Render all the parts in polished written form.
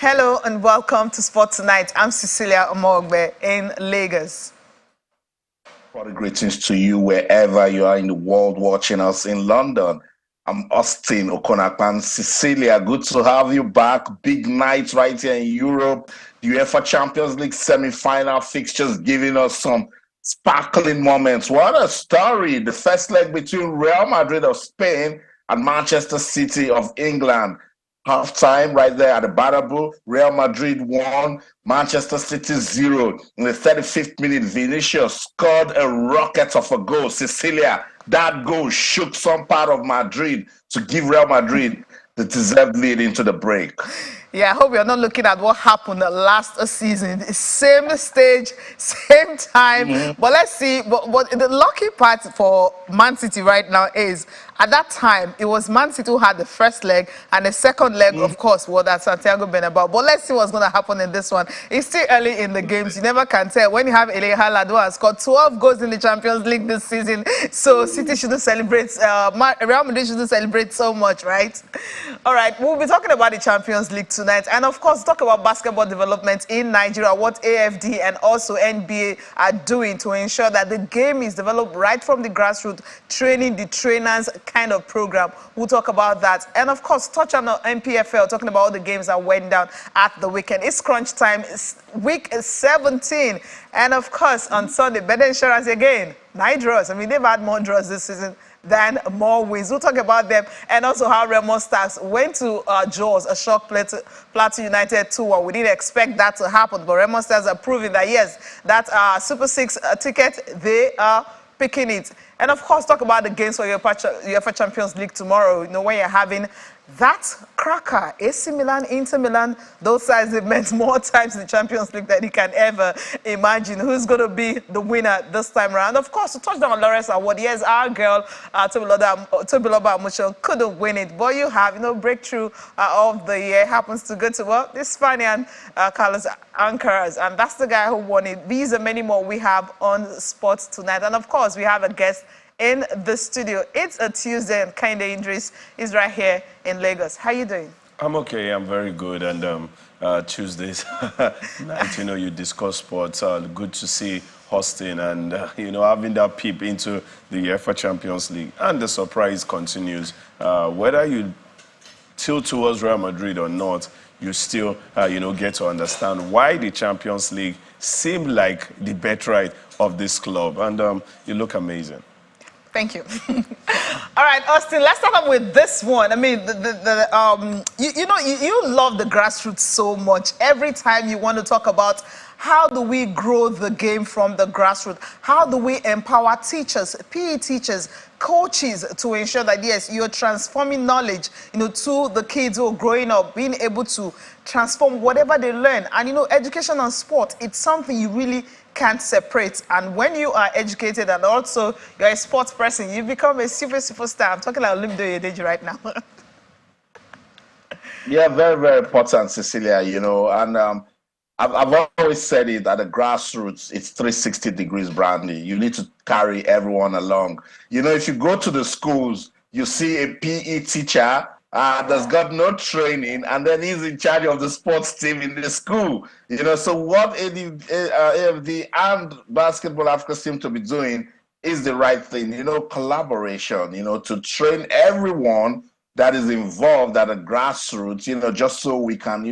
Hello and welcome to Sport Tonight. I'm Cecilia Omogbe in Lagos. Greetings to you wherever you are in the world watching us in London. I'm Austin Okonakpan. Cecilia, good to have you back. Big night right here in Europe. The UEFA Champions League semi-final fixtures giving us some sparkling moments. What a story. The first leg between Real Madrid of Spain and Manchester City of England. Half-time right there at the Bernabeu, Real Madrid won, Manchester City 0. In the 35th minute, Vinicius scored a rocket of a goal. Cecilia, that goal shook some part of Madrid to give Real Madrid the deserved lead into the break. Yeah, I hope you're not looking at what happened last season. Same stage, same time. But let's see. But the lucky part for Man City right now is, at that time, it was Man City who had the first leg, and the second leg, of course, was at Santiago Bernabeu. But let's see what's going to happen in this one. It's still early in the games. You never can tell. When you have Erling Haaland, who has scored 12 goals in the Champions League this season, so City shouldn't celebrate, Real Madrid shouldn't celebrate so much, right? All right, we'll be talking about the Champions League tonight, and of course talk about basketball development in Nigeria, what AFD and also NBA are doing to ensure that the game is developed right from the grassroots, training the trainers kind of program. We'll talk about that, and of course touch on the NPFL, talking about all the games that went down at the weekend. It's crunch time. It's week 17, and of course on Sunday, better insurance again, 9 draws. I mean, they've had more draws this season than more wins. We'll talk about them, and also how Remo Stars went to Jaws, a shock Plateau United 2-1. We didn't expect that to happen, but Remo Stars are proving that yes, that Super 6 ticket, they are picking it. And of course, talk about the games for UEFA Champions League tomorrow. You know, when you're having that cracker, AC Milan, Inter Milan, those sides have met more times in the Champions League than you can ever imagine. Who's going to be the winner this time around? Of course, to touch down on Lawrence Award, yes, our girl, Tobiloba Amucho, couldn't win it. But you have, breakthrough of the year happens to go to, well, this Spaniard, Carlos Ancaras, and that's the guy who won it. These and many more we have on Sports Tonight. And of course, we have a guest in the studio. It's a Tuesday, and Kinde Idris is right here in Lagos. How you doing? I'm okay. I'm very good. And Tuesdays night, you discuss sports. Good to see hosting and having that peep into the UEFA Champions League. And the surprise continues. Whether you tilt towards Real Madrid or not, you still get to understand why the Champions League seemed like the birthright of this club. And you look amazing. Thank you. All right, Austin, let's start off with this one. I mean, you love the grassroots so much. Every time you want to talk about how do we grow the game from the grassroots? How do we empower teachers, PE teachers, coaches to ensure that, yes, you're transforming knowledge, to the kids who are growing up, being able to transform whatever they learn. And, education and sport, it's something you really can't separate. And when you are educated and also you're a sports person, you become a superstar. I'm talking like Olumide Oyedeji right now. Yeah, very, very important, Cecilia, and I've always said it, at the grassroots, it's 360 degrees branding. You need to carry everyone along. If you go to the schools, you see a PE teacher that's got no training, and then he's in charge of the sports team in the school. So what AFD and Basketball Africa seem to be doing is the right thing. Collaboration, to train everyone that is involved at the grassroots, just so we can,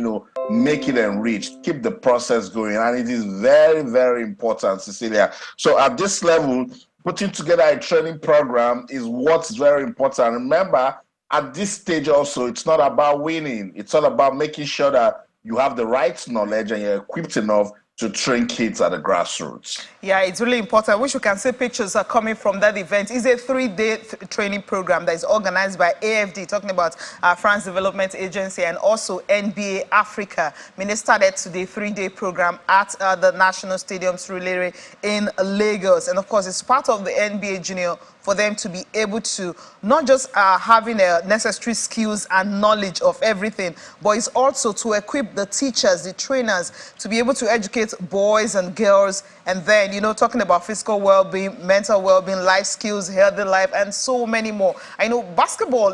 make it enriched, keep the process going. And it is very, very important, Cecilia. So at this level, putting together a training program is what's very important. Remember, at this stage also, it's not about winning. It's all about making sure that you have the right knowledge and you're equipped enough to train kids at the grassroots. Yeah, it's really important. I wish you can see pictures are coming from that event. It's a 3-day training program that is organized by AFD, talking about France Development Agency, and also NBA Africa. I mean, they started today, 3-day program at the National Stadium Surulere in Lagos. And of course, it's part of the NBA Junior for them to be able to not just having necessary skills and knowledge of everything, but it's also to equip the teachers, the trainers, to be able to educate it boys and girls, and then, talking about physical well-being, mental well-being, life skills, healthy life, and so many more. I know basketball,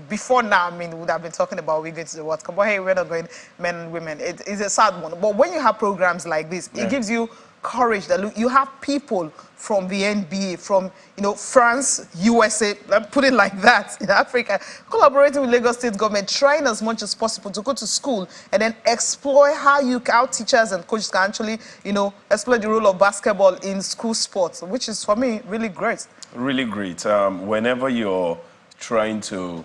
before now, we would have been talking about we going to the World Cup, but hey, we're not going men and women. It is a sad one. But when you have programs like this, it gives you courage that look, you have people from the NBA, from France, USA, put it like that, in Africa, collaborating with Lagos State government, trying as much as possible to go to school and then explore how teachers and coaches can actually, explore the role of basketball in school sports, which is for me really great. Really great. Whenever you're trying to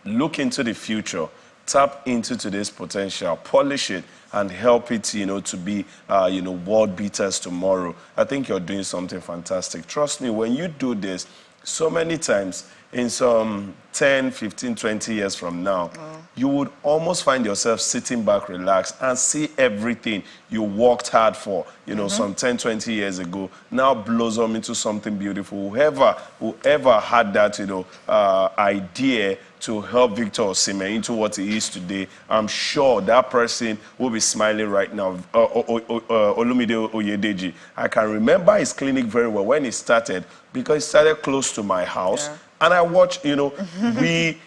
look into the future, tap into today's potential, polish it, and help it, to be, world beaters tomorrow. I think you're doing something fantastic. Trust me, when you do this, so many times, in some 10, 15, 20 years from now, you would almost find yourself sitting back, relaxed, and see everything you worked hard for, some 10, 20 years ago, now blossom into something beautiful. Whoever had that, idea to help Victor Osimhen into what he is today, I'm sure that person will be smiling right now. Olumide Oyedeji. I can remember his clinic very well when he started, because he started close to my house. Yeah. And I watched, we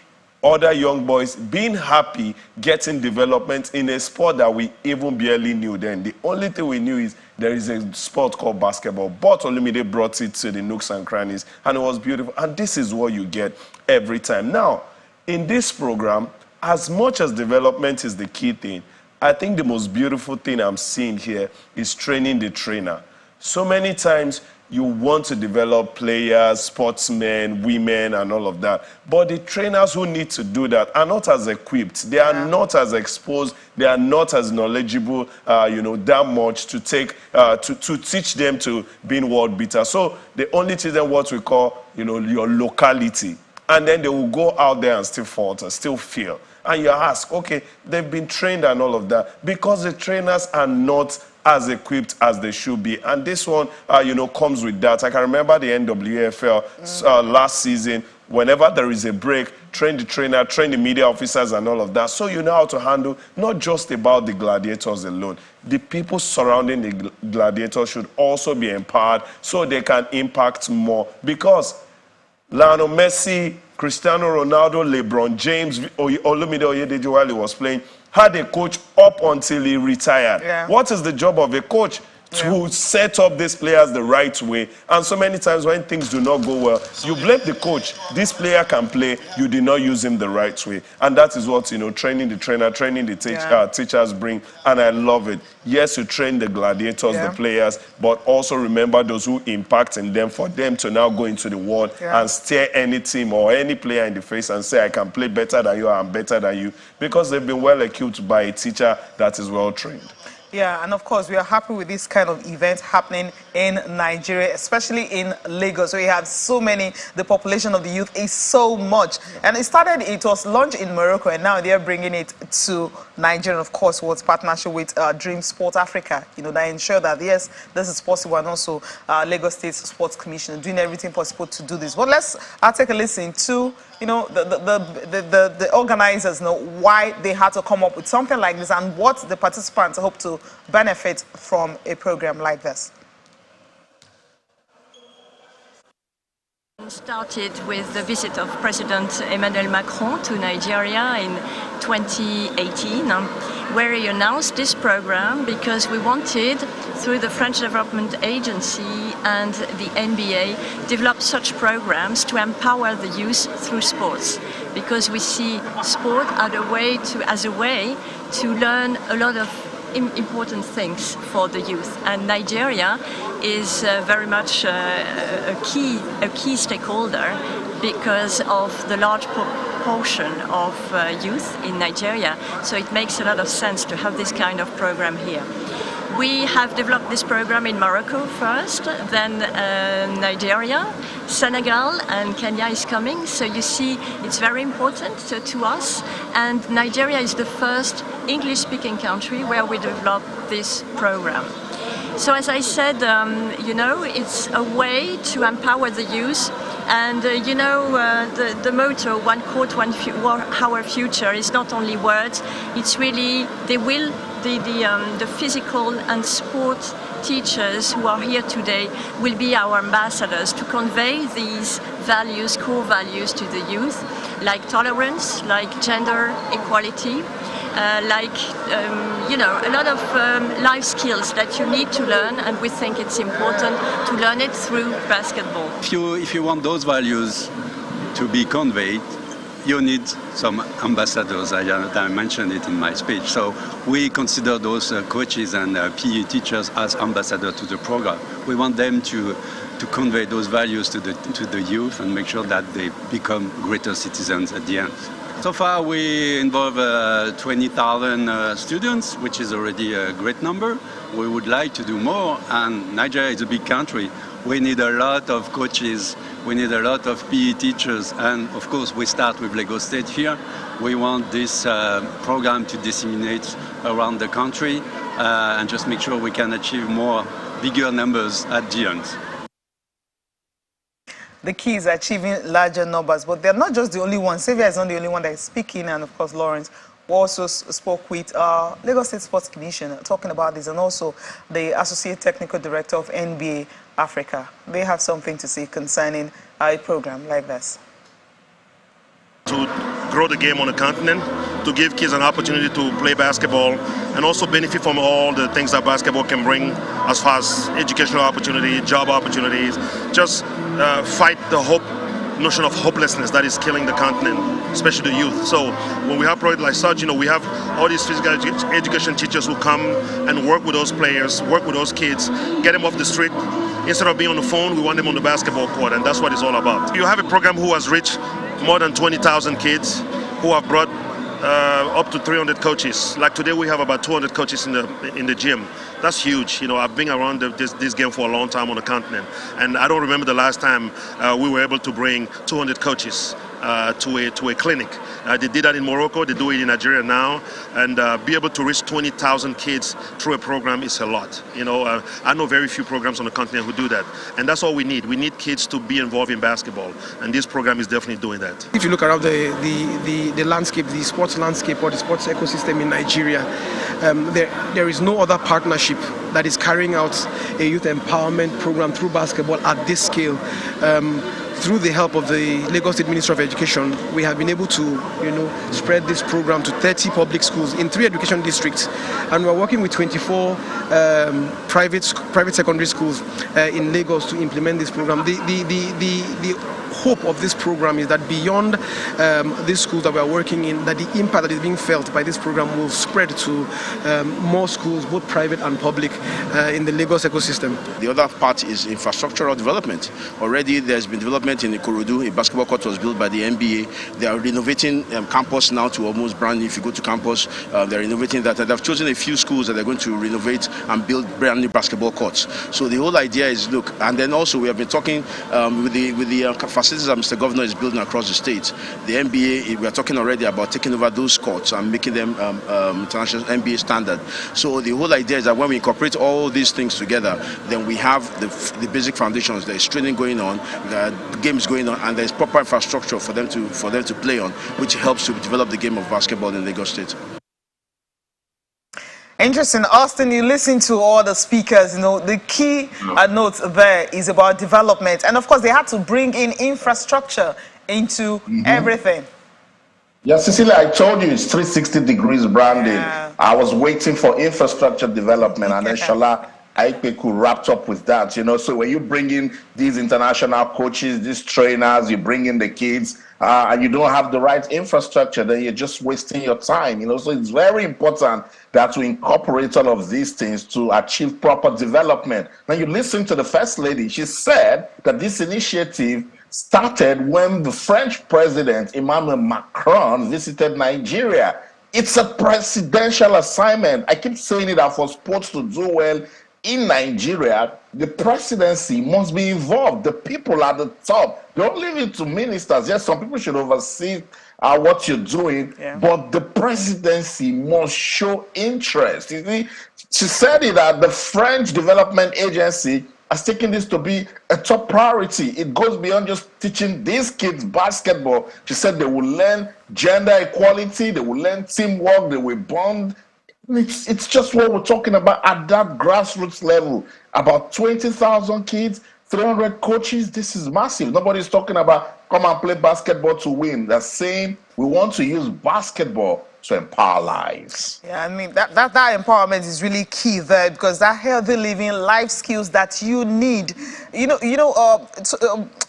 other young boys being happy, getting development in a sport that we even barely knew then. The only thing we knew is there is a sport called basketball, but Olumide brought it to the nooks and crannies, and it was beautiful. And this is what you get every time. Now, in this program, as much as development is the key thing, I think the most beautiful thing I'm seeing here is training the trainer. So many times you want to develop players, sportsmen, women, and all of that. But the trainers who need to do that are not as equipped. They are not as exposed. They are not as knowledgeable, that much to take, to teach them to being world beaters. So they only teach them what we call, your locality. And then they will go out there and still falter, still fail. And you ask, okay, they've been trained and all of that, because the trainers are not as equipped as they should be. And this one, comes with that. I can remember the NWFL last season, whenever there is a break, train the trainer, train the media officers and all of that. So you know how to handle not just about the gladiators alone. The people surrounding the gladiators should also be empowered so they can impact more. Because Lionel Messi, Cristiano Ronaldo, LeBron James, Olumide Oyedeji while he was playing, had a coach up until he retired. Yeah. What is the job of a coach? To set up these players the right way. And so many times when things do not go well, you blame the coach. This player can play, you did not use him the right way. And that is what, training the trainer, training the teachers bring. And I love it. Yes, you train the gladiators, the players, but also remember those who impact in them, for them to now go into the world and stare any team or any player in the face and say, I can play better than you, I'm better than you, because they've been well equipped by a teacher that is well trained. Yeah, and of course, we are happy with this kind of event happening in Nigeria, especially in Lagos, where you have so many, the population of the youth is so much. And it was launched in Morocco, and now they're bringing it to Nigeria, of course, with partnership with Dream Sport Africa, that ensure that, yes, this is possible, and also Lagos State Sports Commission doing everything possible to do this. But let's take a listen to, the organizers know why they had to come up with something like this and what the participants hope to benefit from a program like this. Started with the visit of President Emmanuel Macron to Nigeria in 2018, where he announced this program because we wanted, through the French Development Agency and the NBA, develop such programs to empower the youth through sports, because we see sport as a way to learn a lot of important things for the youth, and Nigeria is very much a key stakeholder because of the large proportion of youth in Nigeria. So it makes a lot of sense to have this kind of program here. We have developed this program in Morocco first, then Nigeria, Senegal and Kenya is coming. So you see, it's very important to us. And Nigeria is the first English-speaking country where we develop this program. So as I said, it's a way to empower the youth. And the motto, one quote, our future, is not only words, it's really, they will the physical and sport teachers who are here today will be our ambassadors to convey these values, core values to the youth, like tolerance, like gender equality, a lot of life skills that you need to learn, and we think it's important to learn it through basketball. If you want those values to be conveyed, you need some ambassadors. I mentioned it in my speech. So we consider those coaches and PE teachers as ambassadors to the program. We want them to convey those values to the youth and make sure that they become greater citizens at the end. So far, we involve 20,000 students, which is already a great number. We would like to do more, and Nigeria is a big country. We need a lot of coaches, we need a lot of PE teachers, and of course we start with Lagos State here. We want this program to disseminate around the country and just make sure we can achieve bigger numbers at the end. The key is achieving larger numbers, but they're not just the only one. Xavier is not the only one that is speaking, and of course Lawrence. We also spoke with Lagos State Sports Commission talking about this, and also the Associate Technical Director of NBA Africa. They have something to say concerning a program like this. To grow the game on the continent, to give kids an opportunity to play basketball, and also benefit from all the things that basketball can bring as far as educational opportunity, job opportunities, just fight the notion of hopelessness that is killing the continent, especially the youth. So when we have projects like such, we have all these physical education teachers who come and work with those players, work with those kids, get them off the street. Instead of being on the phone, we want them on the basketball court, and that's what it's all about. You have a program who has reached more than 20,000 kids, who have brought up to 300 coaches. Like today, we have about 200 coaches in the gym. That's huge. I've been around this game for a long time on the continent, and I don't remember the last time we were able to bring 200 coaches to a clinic. They did that in Morocco, they do it in Nigeria now, and be able to reach 20,000 kids through a program is a lot. I know very few programs on the continent who do that, and that's all we need. We need kids to be involved in basketball, and this program is definitely doing that. If you look around the landscape, the sports landscape or the sports ecosystem in Nigeria, there is no other partnership that is carrying out a youth empowerment program through basketball at this scale. Through the help of the Lagos State Ministry of Education, we have been able to, spread this program to 30 public schools in 3 education districts, and we're working with 24 private secondary schools in Lagos to implement this program. The hope of this program is that beyond these schools that we are working in, that the impact that is being felt by this program will spread to more schools, both private and public, in the Lagos ecosystem. The other part is infrastructural development. Already there's been development in Ikorodu. A basketball court was built by the NBA. They are renovating campus now to almost brand new. If you go to campus, they're renovating that. And they've chosen a few schools that they're going to renovate and build brand new basketball courts. So the whole idea is, look, and then also we have been talking with the facilities that Mr. Governor is building across the state. The NBA, we are talking already about taking over those courts and making them international NBA standard. So the whole idea is that when we incorporate all these things together, then we have the basic foundations. There is training going on, games going on, and there is proper infrastructure for them to play on, which helps to develop the game of basketball in Lagos State. Interesting. Austin, you listen to all the speakers, the key note there is about development. And of course, they had to bring in infrastructure into everything. Yeah, Cecilia, I told you it's 360 degrees branding. Yeah. I was waiting for infrastructure development, and then Shola Aikpeku wrapped up with that. So when you bring in these international coaches, these trainers, you bring in the kids, and you don't have the right infrastructure, then you're just wasting your time. So it's very important that we incorporate all of these things to achieve proper development. Now you listen to the First Lady. She said that this initiative started when the French President Emmanuel Macron visited Nigeria. It's a presidential assignment. I keep saying it, that for sports to do well in Nigeria, the presidency must be involved. The people at the top, don't leave it to ministers. Yes, some people should oversee what you're doing, but the presidency must show interest. You see, she said it that the French Development Agency has taken this to be a top priority. It goes beyond just teaching these kids basketball. She said they will learn gender equality, they will learn teamwork, they will bond It's just what we're talking about at that grassroots level. About 20,000 kids, 300 coaches. This is massive. Nobody's talking about come and play basketball to win. They're saying we want to use basketball to empower lives. Yeah, I mean that empowerment is really key there, because that healthy living, life skills that you need.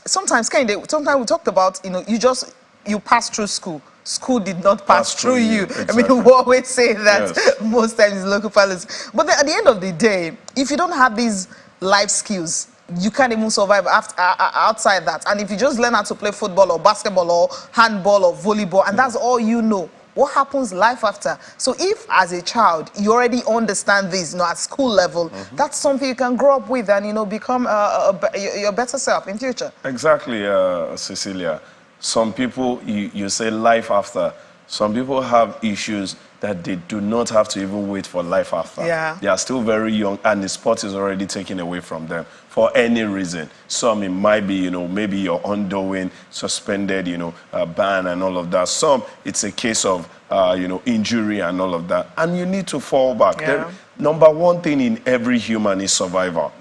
Sometimes sometimes we talked about, you pass through school. School did not pass through you. Exactly. I mean, we always say that Yes. most times in local parlance. But then at the end of the day, if you don't have these life skills, you can't even survive outside that. And if you just learn how to play football or basketball or handball or volleyball, and that's all you know, what happens life after? So if as a child you already understand this, at school level, that's something you can grow up with and become your better self in future. Exactly, Cecilia. Some people, you say life after. Some people have issues that they do not have to even wait for life after. Yeah. They are still very young, and the sport is already taken away from them for any reason. Some, it might be, maybe you're undergoing suspended, ban and all of that. Some, it's a case of, injury and all of that. And you need to fall back. Yeah. Number one thing in every human is survival.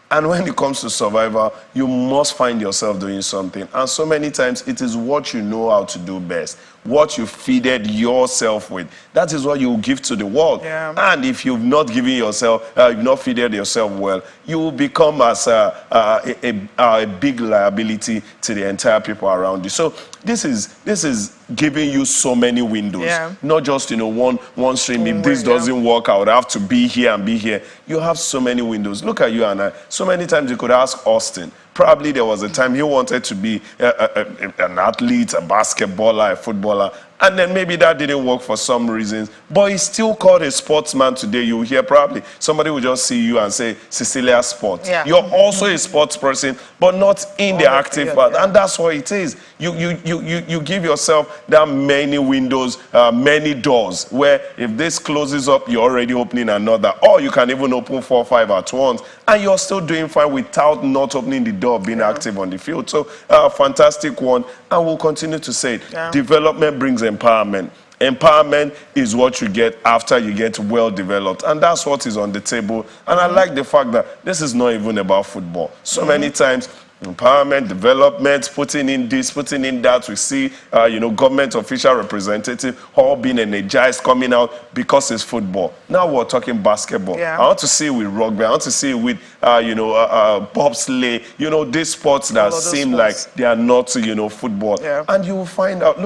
And when it comes to survival, you must find yourself doing something. And so many times, it is what you know how to do best, what you feeded yourself with. That is what you will give to the world. Yeah. And if you've not given yourself, you've not feeded yourself well, you will become as a big liability to the entire people around you. So this is giving you so many windows, Yeah. not just one stream. If this doesn't work, I would have to be here and be here. You have so many windows. Look at you and I. So many times you could ask Austin. Probably there was a time he wanted to be an athlete, a basketballer, a footballer, and then maybe that didn't work for some reasons, but he's still called a sportsman today. You hear probably somebody will just see you and say, Cecilia Sports. Yeah. You're also a sports person, but not in the active part, yeah. and that's what it is. You give yourself that many windows, many doors, where if this closes up, you're already opening another, or you can even open 4 or 5 at once, and you're still doing fine without not opening the door, being active on the field. So, fantastic one, and we'll continue to say it. Yeah. Development brings empowerment. Empowerment is what you get after you get well developed, and that's what is on the table. And I like the fact that this is not even about football. So many times, empowerment, development, putting in this, putting in that. We see, government official representative all being energized, coming out because it's football. Now we're talking basketball. Yeah. I want to see it with rugby. I want to see it with, bobsleigh. These sports that seem like they are not, football. Yeah. And you will find out.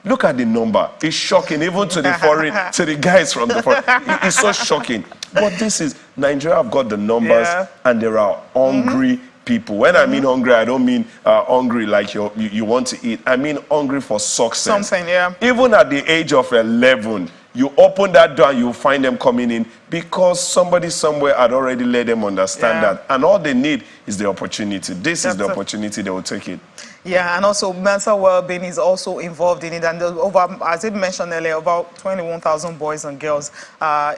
Look at the number. It's shocking, even to the foreign, to the guys from the foreign. It's so shocking. But Nigeria have got the numbers, and there are hungry people. When I mean hungry, I don't mean hungry like you want to eat. I mean hungry for success. Something, yeah. Even at the age of 11, you open that door and you find them coming in because somebody somewhere had already let them understand that. And all they need is the opportunity. This is the opportunity, they will take it. Yeah, and also mental well-being is also involved in it. And over, as I mentioned earlier, about 21,000 boys and girls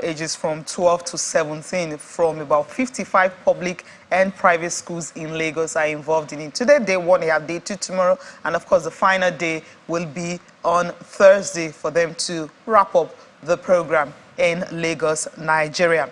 ages from 12 to 17 from about 55 public and private schools in Lagos are involved in it. Today, day one, they have day two tomorrow. And of course, the final day will be on Thursday for them to wrap up the program in Lagos, Nigeria.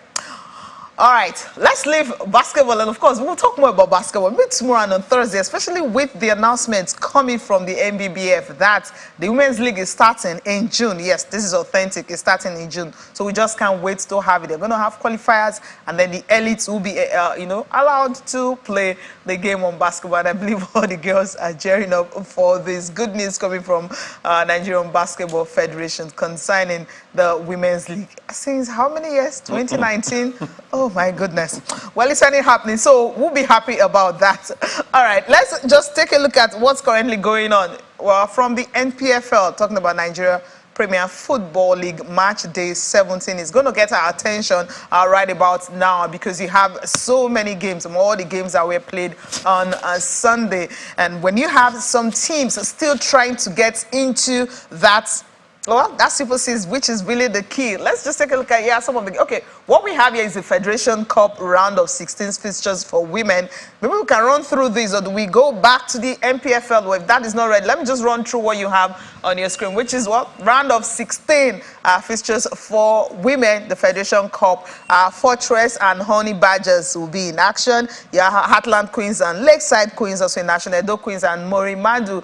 All right, let's leave basketball, and of course, we'll talk more about basketball maybe tomorrow and on Thursday, especially with the announcements coming from the NBBF that the Women's League is starting in June. Yes, this is authentic. It's starting in June, so we just can't wait to have it. They're going to have qualifiers, and then the elites will be, allowed to play the game on basketball. And I believe all the girls are gearing up for this good news coming from Nigerian Basketball Federation concerning the Women's League. Since how many years? 2019. Oh my goodness. Well, it's only happening, so we'll be happy about that. All right, let's just take a look at what's currently going on. Well, from the NPFL, talking about Nigeria Premier Football League match day 17 is going to get our attention right about now, because you have so many games, all the games that were played on Sunday. And when you have some teams still trying to get into that, well, that's Super Six, which is really the key. Let's just take a look at some of the. Okay, what we have here is the Federation Cup round of 16 fixtures for women. Maybe we can run through these, or do we go back to the NPFL? Well, if that is not ready, let me just run through what you have on your screen, which is what? Round of 16 fixtures for women, the Federation Cup. Fortress and Honey Badgers will be in action. Heartland Queens and Lakeside Queens also in action. Edo Queens and Morimadu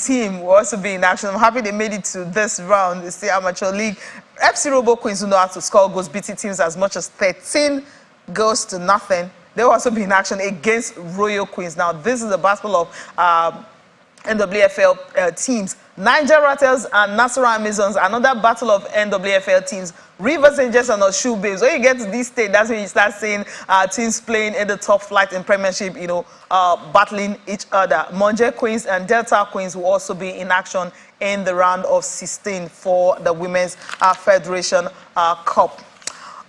team will also be in action. I'm happy they made it to this round. It's the Amateur League. FC Robo Queens who know how to score goals, beating teams as much as 13 goals to nothing. They'll also be in action against Royal Queens. Now, this is a battle of NWFL teams. Niger Rattles and Nasarawa Amazons, another battle of NWFL teams. Rivers Angels and Oshu Babes. When you get to this stage, that's when you start seeing teams playing in the top flight in Premiership, battling each other. Monje Queens and Delta Queens will also be in action in the round of 16 for the Women's Federation Cup.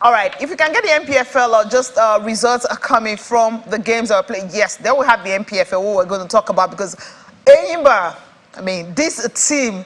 All right, if you can get the MPFL or just results are coming from the games that are played, yes, then we have the MPFL, what we're going to talk about, because Eyimba, I mean, this team,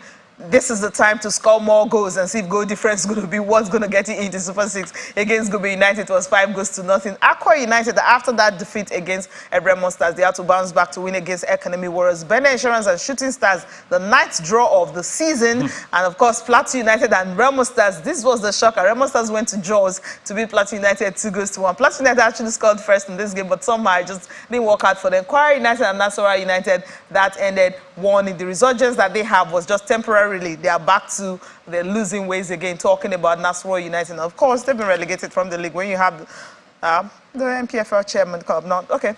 this is the time to score more goals and see if goal difference is going to be what's going to get you into Super 6. Against Gobe United, it was 5 goals to nothing. Aqua United, after that defeat against Remo Stars, they had to bounce back to win against Economy Warriors. Benin Insurance and Shooting Stars, the ninth draw of the season. And of course, Plateau United and Remo Stars, this was the shocker. Remo Stars went to Jaws to beat Plateau United 2 goals to 1. Plateau United actually scored first in this game, but somehow it just didn't work out for them. Kwara United and Nasarawa United, that ended 1-0. The resurgence that they have was just temporarily. They are back to their losing ways again, talking about Nasarawa United. And of course, they've been relegated from the league. When you have the MPFL chairman club, not okay.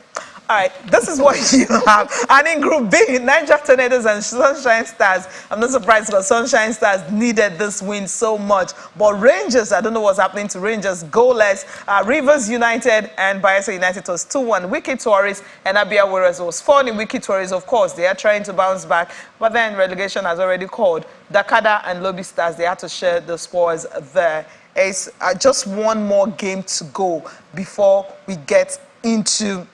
All right, this is what you have. And in Group B, Niger Tornadoes and Sunshine Stars. I'm not surprised because Sunshine Stars needed this win so much. But Rangers, I don't know what's happening to Rangers, goalless. Rivers United and Bayelsa United was 2-1. Wiki Tourists and Abia Warriors was 4-0. Wiki Tourists, of course, they are trying to bounce back. But then relegation has already called. Dakada and Lobby Stars, they had to share the scores there. It's just one more game to go before we get into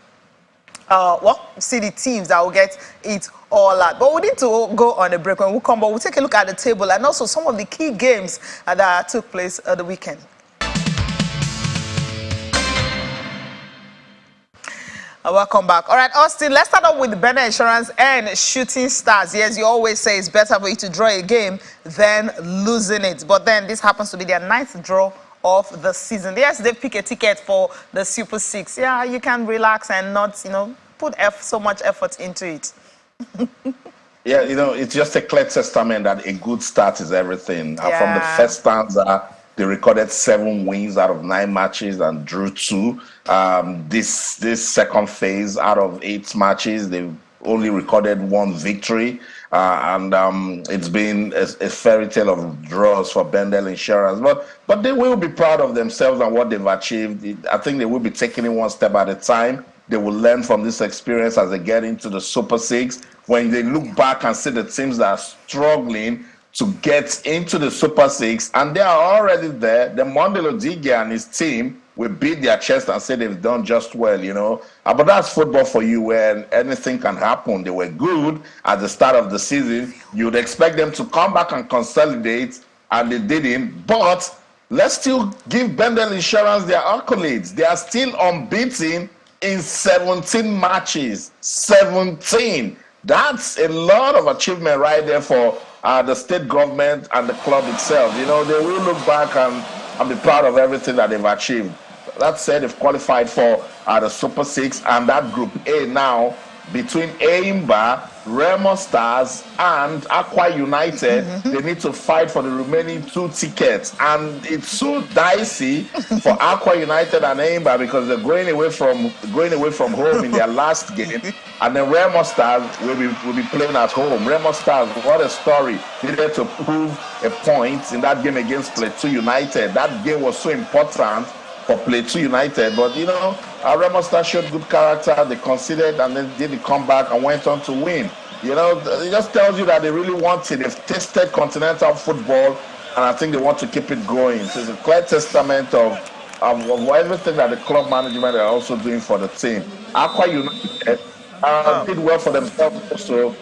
see the teams that will get it all out. But we need to go on a break. When we come back, we'll take a look at the table and also some of the key games that took place the weekend. Welcome back. All right, Austin, let's start off with Benin Insurance and Shooting Stars. Yes, you always say it's better for you to draw a game than losing it. But then this happens to be their ninth draw of the season. Yes, they pick a ticket for the Super 6. Yeah, you can relax and not, put so much effort into it. Yeah, it's just a clear testament that a good start is everything. Yeah. From the first stanza, they recorded 7 wins out of 9 matches and drew 2. This second phase, out of 8 matches, they only recorded 1 victory. It's been a fairy tale of draws for Bendel Insurance. But they will be proud of themselves and what they've achieved. I think they will be taking it one step at a time. They will learn from this experience as they get into the Super 6. When they look back and see the teams that are struggling to get into the Super 6, and they are already there, the Mondelo Dige and his team will beat their chest and say they've done just well, But that's football for you, where anything can happen. They were good at the start of the season. You'd expect them to come back and consolidate, and they didn't. But let's still give Bendel Insurance their accolades. They are still unbeaten in 17 matches. 17. That's a lot of achievement right there for the state government and the club itself. They will look back and be proud of everything that they've achieved. That said, they've qualified for the Super 6, and that Group A now, between Eyimba, Remo Stars, and Aqua United, they need to fight for the remaining 2 tickets. And it's so dicey for Aqua United and Eyimba because they're going away from home in their last game, and then Remo Stars will be playing at home. Remo Stars, what a story! Needed to prove a point in that game against Plateau United. That game was so important for Plateau United, but Remo Stars showed good character. They conceded and then did the comeback and went on to win. It just tells you that they really want it. They've tasted continental football, and I think they want to keep it going. So it's a clear testament of everything that the club management are also doing for the team. Aqua United did well for themselves also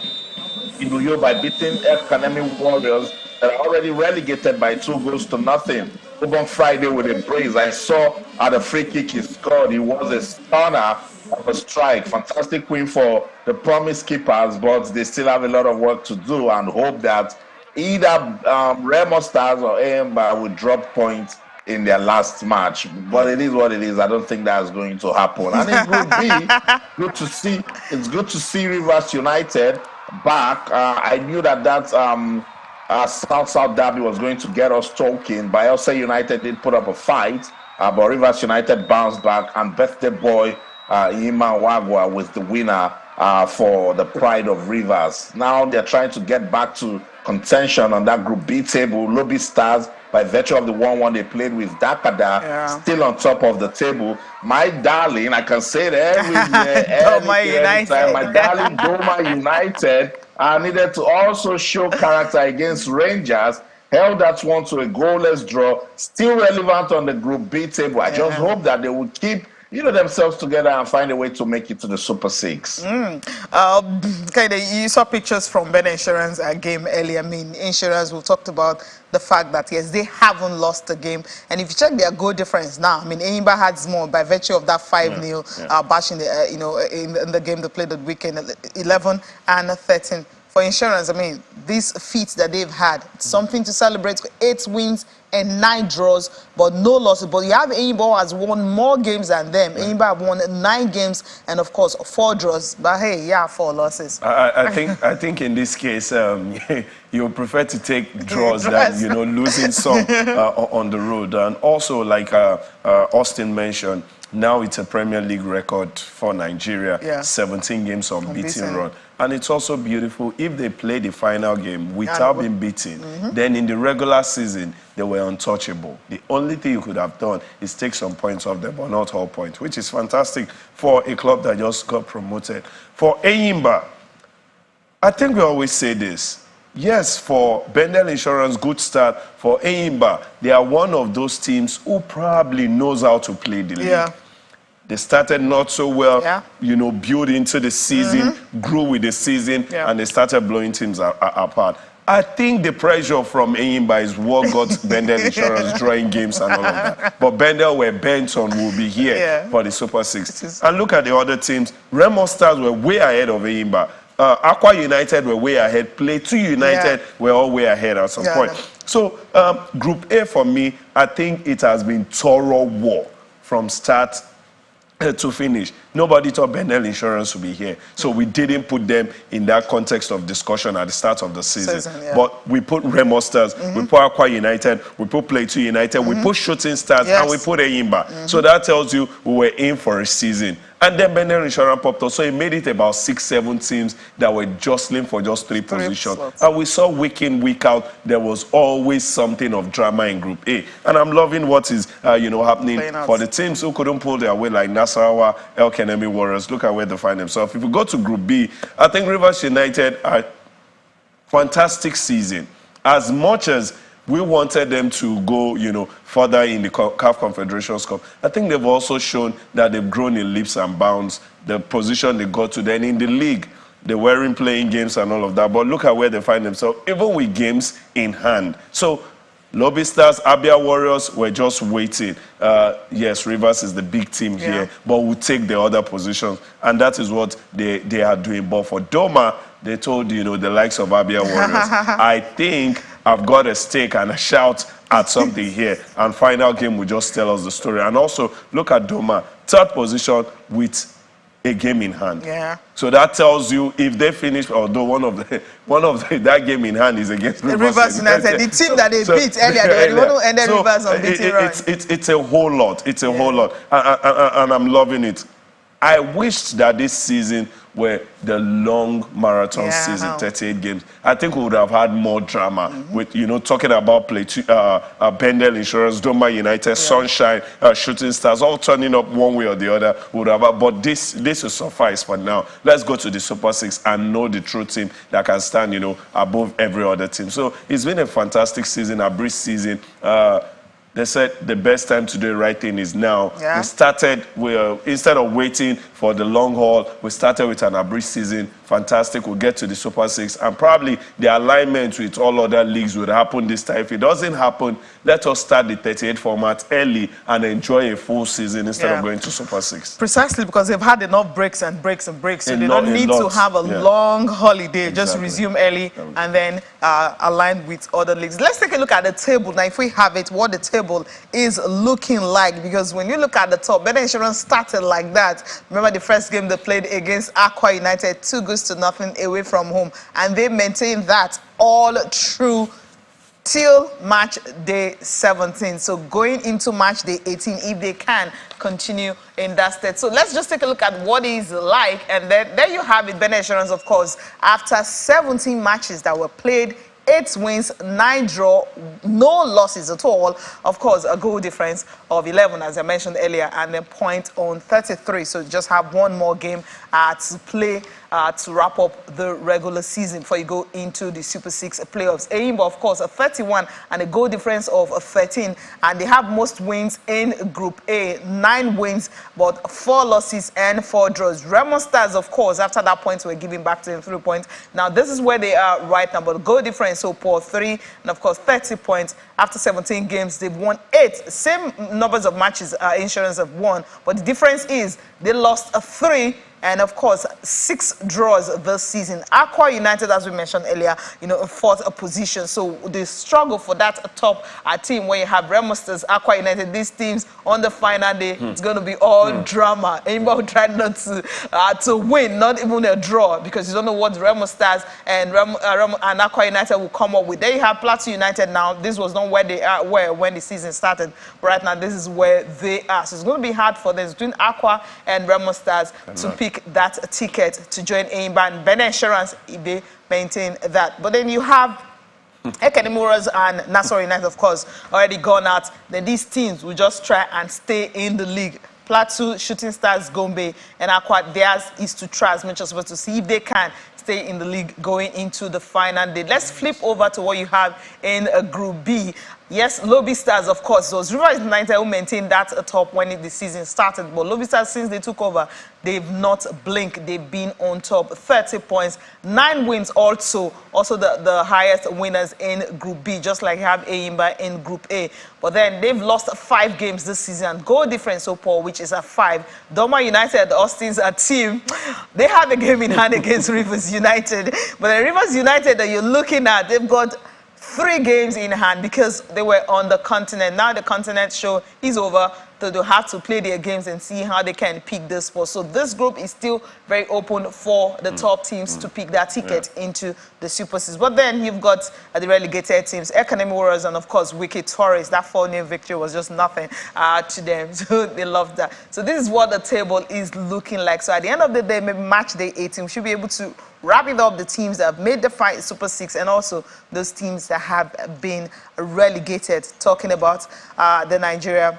in Uyo by beating Academy Warriors that are already relegated by 2 goals to nothing. On Friday with a brace, I saw at the free kick he scored. He was a stunner. of a strike. Fantastic win for the promise keepers, but they still have a lot of work to do and hope that either Remo Stars or Ayimba will drop points in their last match. But it is what it is. I don't think that's going to happen. And in Group B, good to see. It's good to see Rivers United back. I knew that South derby was going to get us talking. Bayelsa United did put up a fight, but Rivers United bounced back, and birthday boy Ima Wagwa was the winner for the Pride of Rivers. Now they're trying to get back to contention on that Group B table. Lobby Stars, by virtue of the 1-1 they played with Dakada, still on top of the table. My darling, I can say it everywhere, anytime. My darling Doma United needed to also show character against Rangers. Held that one to a goalless draw. Still relevant on the Group B table. I just hope that they will keep themselves together and find a way to make it to the Super 6. You saw pictures from Ben Insurance game earlier. I mean, Insurance, we talked about the fact that, yes, they haven't lost the game. And if you check their goal difference now, I mean, Ayimba had more by virtue of that 5-0 bash in the, in the game they played the weekend, 11 and 13. For Insurance, I mean, these feats that they've had, something to celebrate. 8 wins and 9 draws, but no losses. But you have Ayimba has won more games than them. Ayimba have won 9 games and, of course, 4 draws. But hey, 4 losses. I think in this case, you prefer to take draws than losing some on the road. And also, like Austin mentioned, now it's a Premier League record for Nigeria. 17 games unbeaten run. And it's also beautiful if they play the final game without being beaten. Then in the regular season, they were untouchable. The only thing you could have done is take some points off them, but not all points, which is fantastic for a club that just got promoted. For Ayimba, I think we always say this. Yes, for Bendel Insurance, good start. For Ayimba, they are one of those teams who probably knows how to play the league. They started not so well, built into the season, grew with the season, and they started blowing teams apart. I think the pressure from Ayimba is what got Bendel Insurance drawing games and all of that. But Bendel were bent on will be here for the Super 6. And look at the other teams. Remo Stars were way ahead of Ayimba. Aqua United were way ahead. Plateau United were all way ahead at some point. So Group A for me, I think it has been thorough war from start to finish. Nobody thought Bendel Insurance would be here. So we didn't put them in that context of discussion at the start of the season. But we put Remo Stars, we put Aqua United, we put Plateau United, we put Shooting Stars, and we put Ayimba. So that tells you we were in for a season. And then Bendel Insurance popped up. So it made it about 6-7 teams that were jostling for just 3 positions. And we saw week in, week out, there was always something of drama in Group A. And I'm loving what is happening for the teams who couldn't pull their way, like Nasarawa, El Kanemi Warriors. Look at where they find themselves. If we go to Group B, I think Rivers United are fantastic season. As much as we wanted them to go, further in the CAF Confederations Cup, I think they've also shown that they've grown in leaps and bounds. The position they got to, then in the league, they weren't playing games and all of that. But look at where they find themselves, even with games in hand. So Lobby Stars, Abia Warriors were just waiting. Yes, Rivers is the big team here, but we'll take the other positions. And that is what they are doing. But for Doma, they told, the likes of Abia Warriors, I think I've got a stake and a shout at something here. And final game will just tell us the story. And also, look at Doma, 3rd position with a game in hand. So that tells you if they finish, although one of that game in hand is against Rivers United, the team that they beat earlier, they were the one who ended Rivers unbeaten run. It's a whole lot. It's a whole lot. And I'm loving it. I wish that this season were the long marathon season, 38 games. I think we would have had more drama with, talking about Bendel Insurance, Doma United, Sunshine, Shooting Stars, all turning up one way or the other. Would have, but this will suffice for now. Let's go to the Super 6 and know the true team that can stand, above every other team. So it's been a fantastic season, a brief season. they said the best time to do the right thing is now. Yeah. We started, instead of waiting for the long haul, we started with an abridged season. Fantastic. We'll get to the Super 6. And probably the alignment with all other leagues would happen this time. If it doesn't happen, let us start the 38 format early and enjoy a full season instead of going to Super 6. Precisely because they've had enough breaks and breaks and breaks. So they don't need to have a long holiday. Just resume early and then align with other leagues. Let's take a look at the table. Now, if we have it, what the table is looking like. Because when you look at the top, Benin Insurance started like that. Remember the first game they played against Aqua United, 2-0 away from home. And they maintained that all through till match day 17. So going into match day 18, if they can continue in that state. So let's just take a look at what it's like. And then there you have it, Benin Insurance, of course, after 17 matches that were played, 8 wins, 9 draw, no losses at all. Of course, a goal difference of 11, as I mentioned earlier, and then point on 33. So just have one more game to play to wrap up the regular season before you go into the Super 6 playoffs. Aimba, of course, a 31 and a goal difference of 13. And they have most wins in Group A, 9 wins, but 4 losses and 4 draws. Remo Stars, of course, after that point, were giving back to them 3 points. Now, this is where they are right now, but goal difference so poor, 3, and of course 30 points after 17 games. They've won 8, same numbers of matches Insurance have won, but the difference is they lost 3 and of course 6 draws this season. Aqua United, as we mentioned earlier, in 4th position. So the struggle for that top team where you have Remo Stars, Aqua United, these teams on the final day, it's going to be all drama. Anybody will try not to win, not even a draw, because you don't know what Remo Stars and Aqua United will come up with. There you have Plateau United now. This was not where they were when the season started. But right now, this is where they are. So it's going to be hard for them between Aqua and Remo Stars to pick that ticket to join Aimba and Benin Insurance if they maintain that. But then you have Ekenimuras and Nassau United, of course, already gone out. Then these teams will just try and stay in the league. Plateau, Shooting Stars, Gombe, and Aqua, theirs is to try as much as possible to see if they can stay in the league going into the final day. Let's flip over to what you have in Group B. Yes, Lobby Stars, of course. Those Rivers United who maintained that top when the season started. But Lobby Stars, since they took over, they've not blinked. They've been on top, 30 points, 9 wins also the highest winners in Group B, just like you have Aimba in Group A. But then they've lost 5 games this season. Goal difference so poor, which is a 5. Doma United, Austin's a team. They have a game in hand against Rivers United. But the Rivers United that you're looking at, they've got 3 games in hand because they were on the continent. Now the continent show is over, so they'll have to play their games and see how they can pick this spot. So this group is still very open for the top teams to pick that ticket into the Super 6. But then you've got the relegated teams, Academy Warriors and of course Wicked Tourists. That 4-0 victory was just nothing to them. So they loved that. So this is what the table is looking like. So at the end of the day, maybe match day 18, we should be able to wrap it up, the teams that have made the fight Super 6 and also those teams that have been relegated. Talking about the Nigeria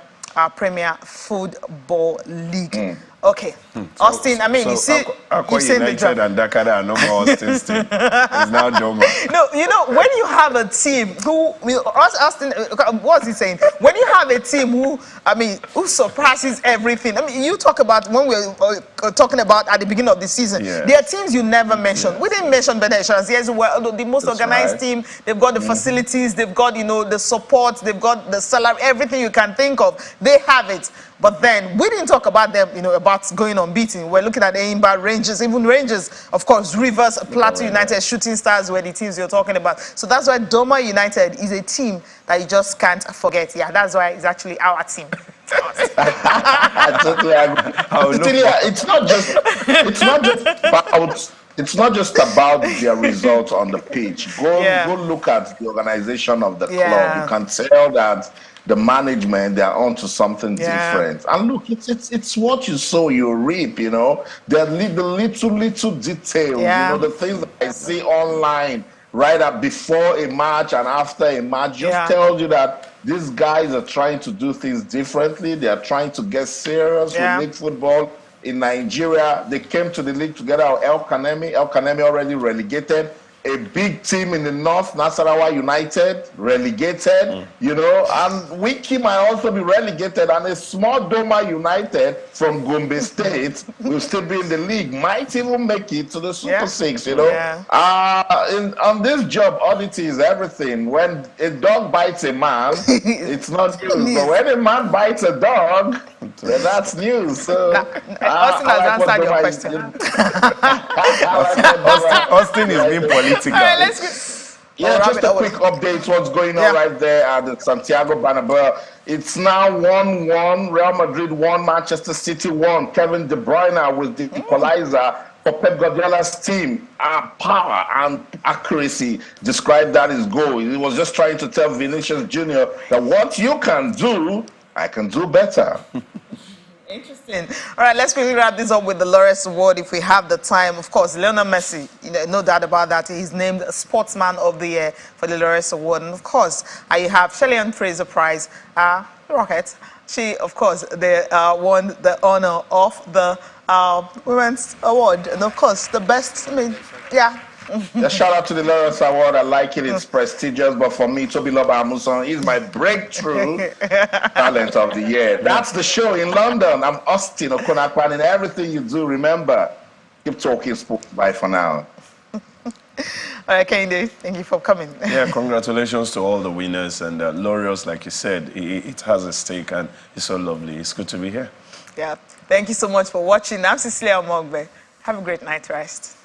Premier Football League. Okay, Austin, I mean, you see the United and Dakar are no more Austin's team. It's now Doma. No, you know, when you have a team who, Austin, what's he saying? When you have a team who, I mean, who surpasses everything. I mean, you talk about, when we were talking about at the beginning of the season, there are teams you never mentioned. We didn't mention Benin Insurance. Yes, well, the most organized team. They've got the facilities, they've got, the support, they've got the salary, everything you can think of. They have it. But then we didn't talk about them, about going unbeaten. We're looking at Aimba, Rangers, even Rangers, of course, Rivers, Plateau United, Shooting Stars were the teams you're talking about. So that's why Doma United is a team that you just can't forget. Yeah, that's why it's actually our team. I totally agree. It's not just about their results on the pitch. Go look at the organization of the club. You can tell that the management, they're onto something different. And look, it's what you sow, you reap, the little details, the things that I see online right up before a match and after a match just tells you that these guys are trying to do things differently. They are trying to get serious with league football. In Nigeria, they came to the league together with El Kanemi. El Kanemi already relegated. a big team in the north, Nasarawa United, relegated, you know, and Wiki might also be relegated, and a small Doma United from Gombe State will still be in the league, might even make it to the Super Six, you know. On this job, oddity is everything. When a dog bites a man, it's not news, but when a man bites a dog, then that's news. So, Austin has answered your question. Austin is being political. All right, let's Yeah, just a quick update. What's going on right there at the Santiago Bernabeu? It's now 1-1. Real Madrid 1, Manchester City 1. Kevin De Bruyne with the equalizer for Pep Guardiola's team. Power and accuracy described that as goal. He was just trying to tell Vinicius Jr. that what you can do, I can do better. Interesting. All right, let's quickly wrap this up with the Lawrence Award if we have the time. Of course, Lionel Messi, no doubt about that. He's named Sportsman of the Year for the Lawrence Award. And of course, you have Shelley-Ann Fraser Prize, Rocket. She, of course, won the honor of the Women's Award. And of course, the best, Yeah, shout out to the Lawrence Award. I like it. It's prestigious. But for me, Tobiloba Amusan is my breakthrough talent of the year. That's the show in London. I'm Austin Okonakwan. In everything you do, remember, keep talking sports. Bye for now. All right, Kehinde, thank you for coming. Yeah, congratulations to all the winners and laureates. Like you said, it has a stake and it's so lovely. It's good to be here. Yeah, thank you so much for watching. I'm Cecilia Omogbe. Have a great night rest.